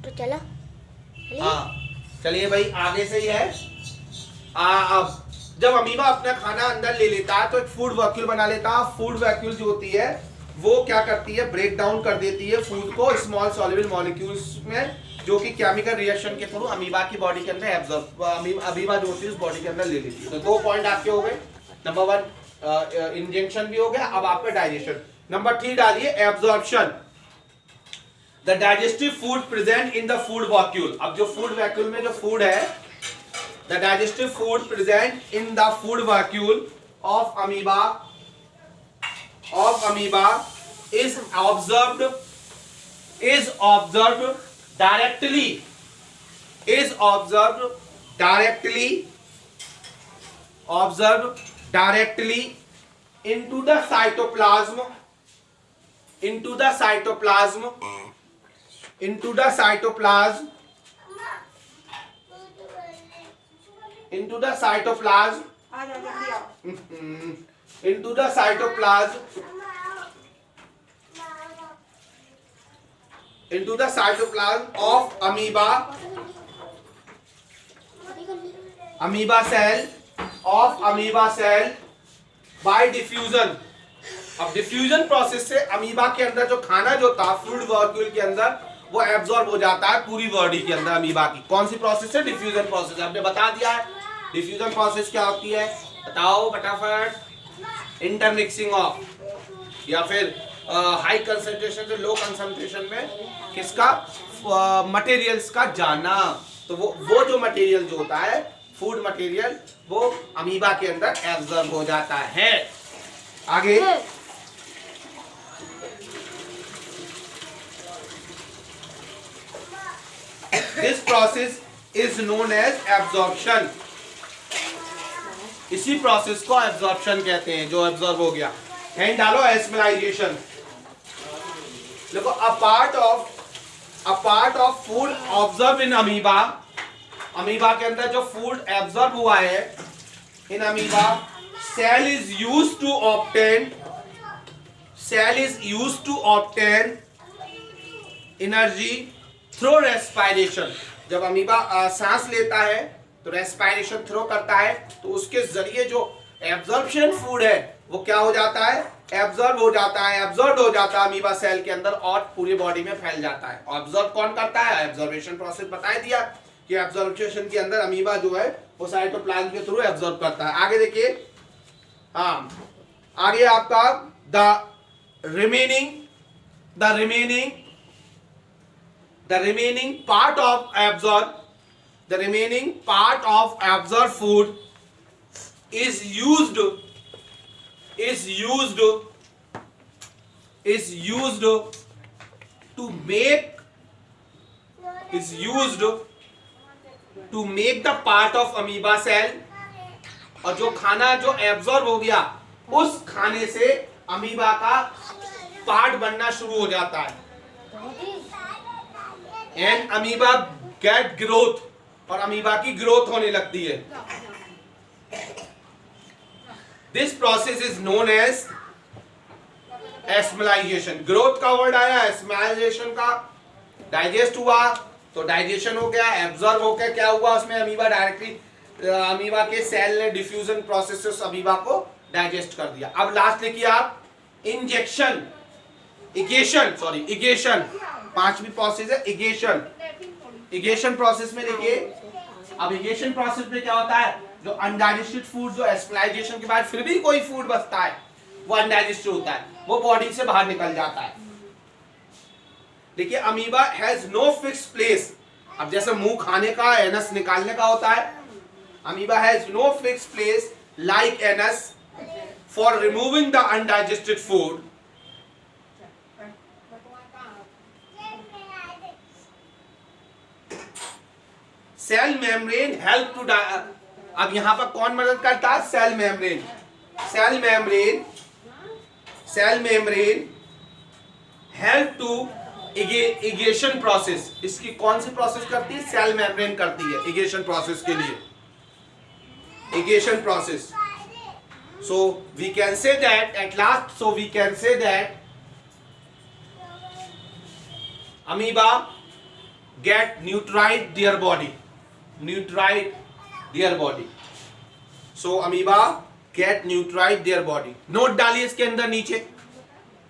तो चला। हाँ चलिए भाई, आगे से ही है। अब जब अमीबा अपना खाना अंदर ले लेता है तो एक फूड वैक्यूल बना लेता है। फूड वैक्यूल जो होती है वो क्या करती है, ब्रेक डाउन कर देती है फूड को स्मॉल सॉल्युबल मॉलिक्यूल्स में, जो कि केमिकल रिएक्शन के थ्रू अमीबा की बॉडी के अंदर एब्जॉर्ब, अमीबा जो होती है उस बॉडी के अंदर ले लेती है। तो 2 पॉइंट आपके हो गए। नंबर 1 इंजेक्शन भी हो गया। अब आपका डाइजेशन। नंबर 3 डालिए, absorption. The digestive food present in the food vacuole. अब जो फूड वैक्यूल में जो फूड है, the digestive food present in the food vacuole of amoeba is observed directly into the cytoplasm of amoeba cell by diffusion। अब diffusion process से amoeba के अंदर जो खाना जो था फूड वैक्यूल के अंदर वो एब्जॉर्ब हो जाता है पूरी बॉडी के अंदर अमीबा की। कौन सी प्रोसेस है? Diffusion process. आपने बता दिया है डिफ्यूजन प्रोसेस क्या होती है, बताओ फटाफट। इंटरमिक्सिंग ऑफ, या फिर हाई कंसंट्रेशन से लो कंसंट्रेशन में किसका, मटेरियल्स का जाना। तो वो जो मटेरियल जो होता है फूड मटेरियल, वो अमीबा के अंदर एब्जॉर्ब हो जाता है। आगे this process is known as absorption. इसी प्रोसेस को एब्जॉर्प्शन कहते हैं, जो एब्जॉर्ब हो गया। हैंड डालो, एस्मिलाइजेशन। देखो, a part of food observe in amoeba. Amoeba के अंदर जो फूड एब्जॉर्ब हुआ है in amoeba, cell is used to obtain energy through respiration. जब अमीबा सांस लेता है तो रेस्पिरेशन थ्रो करता है, तो उसके जरिए जो एब्जॉर्प्शन फूड है वो क्या हो जाता है, एब्जॉर्ब हो जाता है अमीबा सेल के अंदर और पूरी बॉडी में फैल जाता है। ऑब्जर्व कौन करता है? एब्जॉर्बेशन प्रोसेस बता दिया कि एब्जॉर्प्शन के अंदर अमीबा जो है वो साइटोप्लाज्म के थ्रू एब्जॉर्ब करता है। आगे देखिए, हाँ आगे आपका the remaining part of absorbed food is used to make the part of amoeba cell। और जो खाना जो एब्जॉर्ब हो गया उस खाने से अमीबा का पार्ट बनना शुरू हो जाता है। एंड अमीबा गेट ग्रोथ, और अमीबा की ग्रोथ होने लगती है। This process is known as assimilation. Growth का वर्ड आया, एस्मिलाइजेशन का। डाइजेस्ट हुआ तो डाइजेशन हो गया, एब्जॉर्ब हो गया, क्या हुआ उसमें, अमीबा डायरेक्टली अमीबा के सेल ने डिफ्यूजन प्रोसेस से अमीबा को डाइजेस्ट कर दिया। अब लास्ट लिखिए आप, इगेशन। पांचवी प्रोसेस है इगेशन प्रोसेस में देखिए। अब इगेशन प्रोसेस में क्या होता है, जो अनडाइजेस्टेड फूड जो एस्मिलाइजेशन के बाद फिर भी कोई फूड बचता है वो अनडाइजेस्टेड होता है, वो बॉडी से बाहर निकल जाता है। देखिए, amoeba has no fix place. अब जैसे मुंह खाने का, एनस निकालने का होता है, amoeba has no fix place like anus for removing the undigested food. Cell membrane help to. अब यहां पर कौन मदद करता है? Cell membrane help to egestion process. इसकी कौन सी प्रोसेस करती है? सेल मेम्ब्रेन करती है इगेशन प्रोसेस के लिए। इगेशन process, so we can say that at last, amoeba get neutralize their body, neutralize their body. So amoeba get neutralize their body. Note डालिए इसके अंदर नीचे.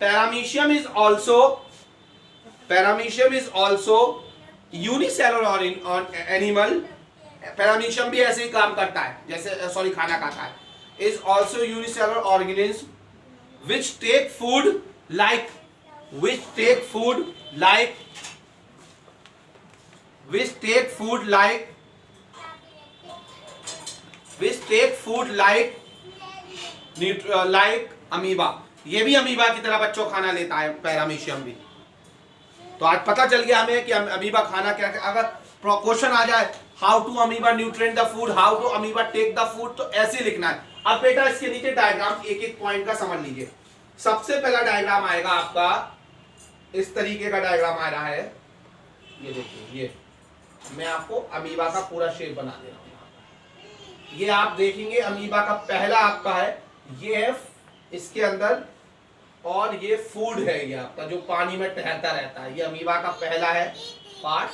Paramecium is also unicellular animal. Paramecium भी ऐसे ही काम करता है जैसे सॉरी खाना खाता है. Is also unicellular organism which take food like amoeba. ये भी अमीबा की तरह बच्चों खाना लेता है पैरामीशियम भी. तो आज पता चल गया हमें कि अमीबा खाना क्या. अगर क्वेश्चन आ जाए how to amoeba nutrient the food, how to amoeba take the food, तो ऐसे लिखना है. अब बेटा इसके नीचे डायग्राम एक एक पॉइंट का समझ लीजिए. सबसे पहला डायग्राम आएगा आपका इस तरीके का डायग्राम आ रहा है. ये देखिए, ये मैं आपको अमीबा का पूरा शेप बना दे रहा हूं. ये आप देखेंगे अमीबा का पहला आपका है, ये है इसके अंदर, और ये फूड है ये आपका जो पानी में टहलता रहता है. ये अमीबा का पहला है पार्ट,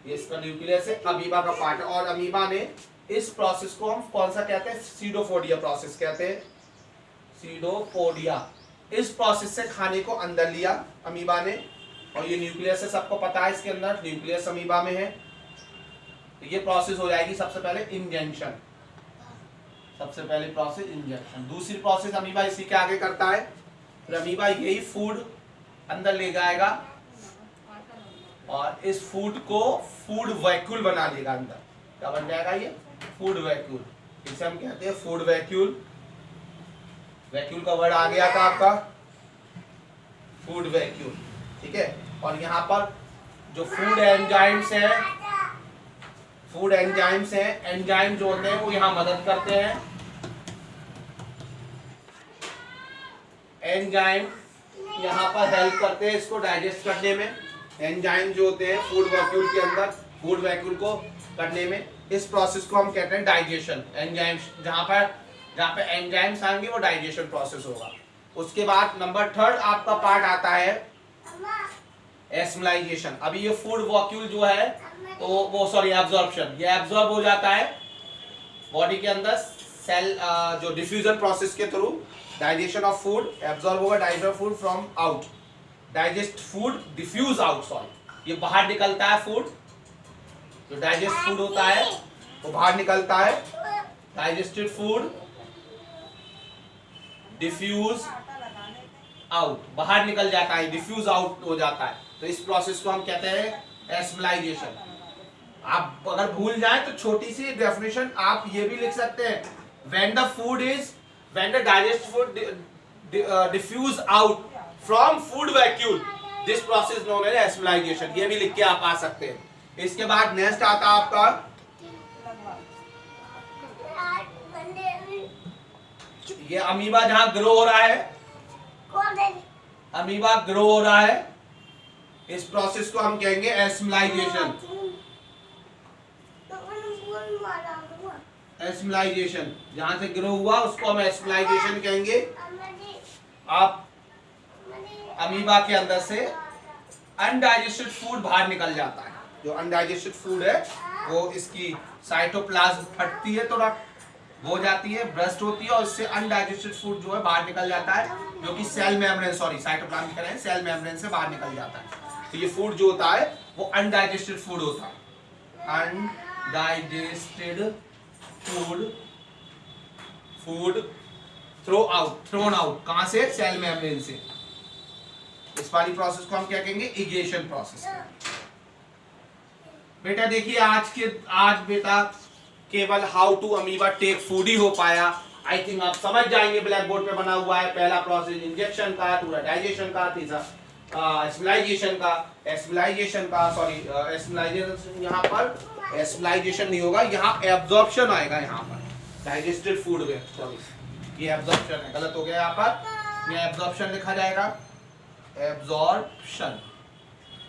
ये इसका न्यूक्लियस है, अमीबा का पार्ट है. और अमीबा ने इस प्रोसेस को हम कौन सा कहते हैं, सीडोपोडिया प्रोसेस कहते हैं. सीडोपोडिया. इस प्रोसेस से खाने को अंदर लिया अमीबा ने, और ये न्यूक्लियस है, सबको पता है इसके अंदर न्यूक्लियस अमीबा में है. तो ये प्रोसेस हो जाएगी सबसे पहले इंजेक्शन. सबसे पहले प्रोसेस इंजेक्शन. दूसरी प्रोसेस अमीबा इसी के आगे करता है. फिर अमीबा यही फूड अंदर ले जाएगा और इस फूड को फूड वैक्यूल बना देगा अंदर. क्या बन जाएगा ये, फूड वैक्यूल. इसे हम कहते हैं फूड वैक्यूल. वैक्यूल का वर्ड आ गया था आपका, फूड वैक्यूल. ठीक है. और यहाँ पर जो फूड एंजाइम्स हैं, एंजाइम जो होते हैं वो यहाँ मदद करते हैं. एंजाइम यहाँ पर हेल्प करते हैं इसको डाइजेस्ट करने में. एंजाइम जो होते हैं फूड वैक्यूल के अंदर, फूड वैक्यूल को करने में, इस प्रोसेस को हम कहते हैं डाइजेशन. एंजाइम्स जहाँ पे एंजाइम्स आएंगे वो डाइजेशन प्रोसेस होगा. उसके बाद नंबर थर्ड आपका पार्ट आता है एस्मिलाइजेशन. अभी ये फूड वैक्यूल जो है तो वो सॉरी एब्जॉर्प्शन, ये एब्जॉर्ब हो जाता है बॉडी के अंदर सेल जो डिफ्यूजन प्रोसेस के through. Digestion of food, absorb होगा digestion of food from out, digest food, diffuse out, sorry ये बाहर निकलता है फूड. जो डाइजेस्ट फूड होता है वो बाहर निकलता है. डाइजेस्टेड फूड डिफ्यूज आउट, बाहर निकल जाता है, डिफ्यूज आउट हो जाता है. तो इस प्रोसेस को हम कहते हैं एस्मिलाइजेशन. आप अगर भूल जाएं तो छोटी सी डेफिनेशन आप ये भी लिख सकते हैं, when the digest food diffuse out from food vacuole, this process known as assimilation. ये भी लिख के आप आ सकते हैं. इसके बाद नेक्स्ट आता है आपका ये अमीबा जहां ग्रो हो रहा है, अमीबा ग्रो हो रहा है, इस प्रोसेस को हम कहेंगे एस्मिलाइजेशन. एस्मिलाइजेशन जहां से ग्रो हुआ उसको हम एस्मिलाइजेशन कहेंगे. आप अमीबा के अंदर से अनडाइजेस्टेड फूड बाहर निकल जाता है. जो अनडाइजेस्टेड फूड है वो इसकी साइटोप्लाज्म फटती है, थोड़ा हो जाती है, ब्रस्ट होती है, और इससे अनडाइजेस्टेड फूड जो है बाहर निकल जाता है, जो कि सेल मेम्ब्रेन, सॉरी साइटोप्लाज्म कह रहे हैं, सेल मेम्ब्रेन से बाहर निकल जाता है. तो ये फूड जो होता है वो अनडाइजेस्टेड फूड होता है. Undigested food thrown out. कहां से, सेल मेम्ब्रेन से. इस वाली प्रोसेस को हम क्या कहेंगे, इगेशन प्रोसेस. बेटा देखिए आज बेटा केवल how to amoeba take food ही हो पाया. आई थिंक आप समझ जाएंगे, ब्लैक बोर्ड पे बना हुआ है. पहला प्रोसेस इंजेक्शन का, दूसरा डाइजेशन का, तीसरा एस्मिलाइजेशन का, सॉरी एस्मिलाइजेशन, यहाँ पर एस्मिलाइजेशन नहीं होगा, यहाँ एब्जॉर्प्शन आएगा. यहाँ पर डाइजेस्टेड फूड में, सॉरी ये एब्जॉर्प्शन है, गलत हो गया. यहाँ पर ये एब्जॉर्प्शन लिखा जाएगा, एब्जॉर्प्शन.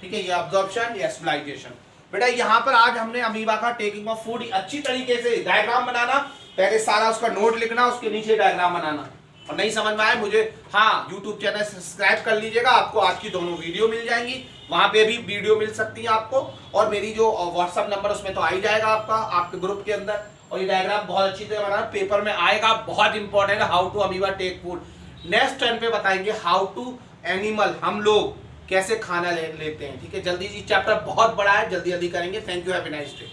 ठीक है, ये एब्जॉर्प्शन, ये एस्मिलाइजेशन. बेटा यहाँ पर आज हमने अमीबा का टेकिंग ऑफ फूड अच्छी तरीके से डायग्राम बनाना, पहले सारा उसका नोट लिखना, उसके नीचे डायग्राम बनाना. और नहीं समझ में आए मुझे, हाँ, यूट्यूब चैनल सब्सक्राइब कर लीजिएगा, आपको आज की दोनों वीडियो मिल जाएंगी, वहां पे भी वीडियो मिल सकती है आपको। और मेरी जो व्हाट्सअप नंबर उसमें तो आ ही जाएगा आपका, आपके ग्रुप के अंदर। और ये डायग्राम बहुत अच्छी तरह बना, पेपर में आएगा, बहुत इंपॉर्टेंट है, how to amoeba take food. Next time पे बताएंगे हाउ टू एनिमल, हम लोग कैसे खाना लेते हैं, ठीक है। जल्दी जी, चैप्टर बहुत बड़ा है, जल्दी जल्दी करेंगे। Thank you, have a nice day.